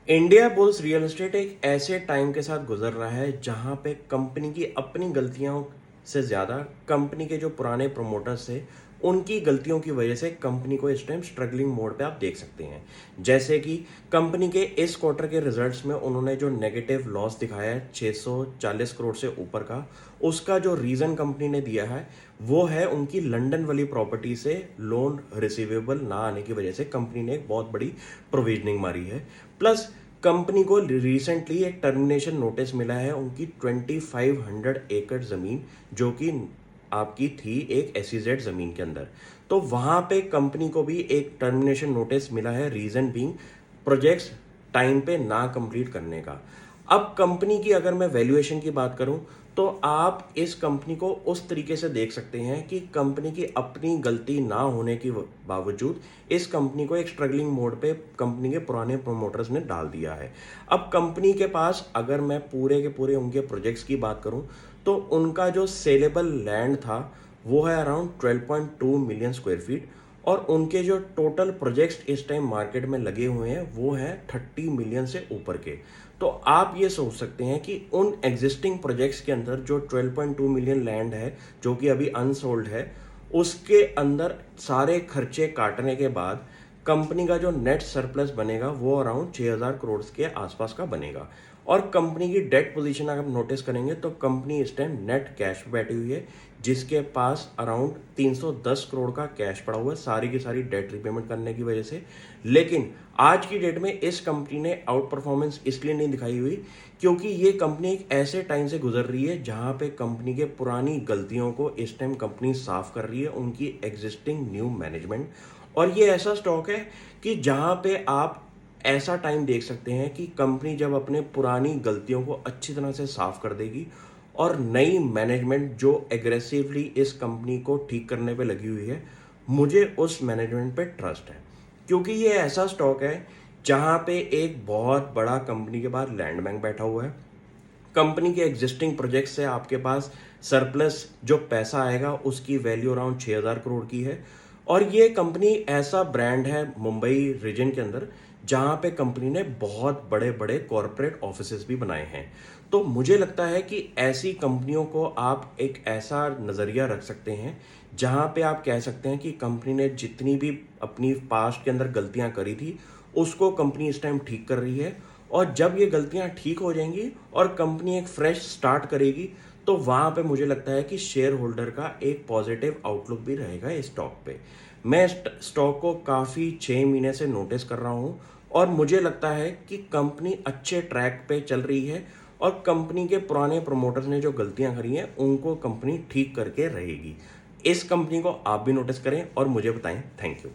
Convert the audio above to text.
India bulls real estate एक ऐसे time के साथ गुजर रहा है जहां पे कंपनी की अपनी गलतियों से ज़्यादा कंपनी के जो पुराने प्रमोटर्स थे उनकी गलतियों की वजह से कंपनी को इस टाइम स्ट्रगलिंग मोड पे आप देख सकते हैं। जैसे कि कंपनी के इस क्वार्टर के रिजल्ट्स में उन्होंने जो नेगेटिव लॉस दिखाया है 640 करोड़ से ऊपर का, उसका जो रीज़न कंपनी ने दिया है वो है उनकी लंदन वाली प्रॉपर्टी से लोन रिसीवेबल ना आने की वजह से कंपनी ने एक बहुत बड़ी प्रोविजनिंग मारी है। प्लस कंपनी को रिसेंटली एक टर्मिनेशन नोटिस मिला है उनकी 2500 एकड़ ज़मीन जो कि आपकी थी एक एसईजेड ज़मीन के अंदर। तो वहाँ पे कंपनी को भी एक टर्मिनेशन नोटिस मिला है, रीज़न बीइंग प्रोजेक्ट्स टाइम पे ना कंप्लीट करने का। अब कंपनी की अगर मैं वैल्यूएशन की बात करूं तो आप इस कंपनी को उस तरीके से देख सकते हैं कि कंपनी की अपनी गलती ना होने के बावजूद इस कंपनी को एक स्ट्रगलिंग मोड पे कंपनी के पुराने प्रोमोटर्स ने डाल दिया है। अब कंपनी के पास अगर मैं पूरे के पूरे उनके प्रोजेक्ट्स की बात करूं तो उनका जो सेलेबल लैंड था वो है अराउंड 12.2 मिलियन स्क्वायर फीट, और उनके जो टोटल प्रोजेक्ट्स इस टाइम मार्केट में लगे हुए हैं वो हैं 30 मिलियन से ऊपर के। तो आप ये सोच सकते हैं कि उन एग्जिस्टिंग प्रोजेक्ट्स के अंदर जो 12.2 मिलियन लैंड है जो कि अभी अनसोल्ड है, उसके अंदर सारे खर्चे काटने के बाद कंपनी का जो नेट सरप्लस बनेगा वो अराउंड 6000 करोड़ के आसपास का बनेगा। और कंपनी की डेट पोजीशन अगर आप नोटिस करेंगे तो कंपनी इस टाइम नेट कैश पे बैठी हुई है, जिसके पास अराउंड 310 करोड़ का कैश पड़ा हुआ है सारी की सारी डेट रिपेमेंट करने की वजह से। लेकिन आज की डेट में इस कंपनी ने आउट परफॉर्मेंस इसलिए नहीं दिखाई हुई क्योंकि ये कंपनी एक ऐसे टाइम से गुजर रही है जहां पे कंपनी के पुरानी गलतियों को इस टाइम कंपनी साफ कर रही है, उनकी एग्जिस्टिंग न्यू मैनेजमेंट। और ये ऐसा स्टॉक है कि जहां पे आप ऐसा टाइम देख सकते हैं कि कंपनी जब अपने पुरानी गलतियों को अच्छी तरह से साफ कर देगी और नई मैनेजमेंट जो एग्रेसिवली इस कंपनी को ठीक करने पे लगी हुई है, मुझे उस मैनेजमेंट पे ट्रस्ट है। क्योंकि ये ऐसा स्टॉक है जहां पे एक बहुत बड़ा कंपनी के पास लैंड बैंक बैठा हुआ है, कंपनी के एग्जिस्टिंग प्रोजेक्ट से आपके पास सरप्लस जो पैसा आएगा उसकी वैल्यू अराउंड 6000 करोड़ की है। और ये कंपनी ऐसा ब्रांड है मुंबई रीजन के अंदर जहां पे कंपनी ने बहुत बड़े बड़े कॉरपोरेट ऑफिसेज भी बनाए हैं। तो मुझे लगता है कि ऐसी कंपनियों को आप एक ऐसा नज़रिया रख सकते हैं जहां पे आप कह सकते हैं कि कंपनी ने जितनी भी अपनी पास्ट के अंदर गलतियां करी थी उसको कंपनी इस टाइम ठीक कर रही है। और जब ये गलतियां ठीक हो जाएंगी और कंपनी एक फ्रेश स्टार्ट करेगी तो वहां पे मुझे लगता है कि शेयर होल्डर का एक पॉजिटिव आउटलुक भी रहेगा इस स्टॉक पे। मैं स्टॉक को काफ़ी 6 महीने से नोटिस कर रहा हूं और मुझे लगता है कि कंपनी अच्छे ट्रैक पे चल रही है और कंपनी के पुराने प्रमोटर्स ने जो गलतियां करी हैं उनको कंपनी ठीक करके रहेगी। इस कंपनी को आप भी नोटिस करें और मुझे बताएं। Thank you.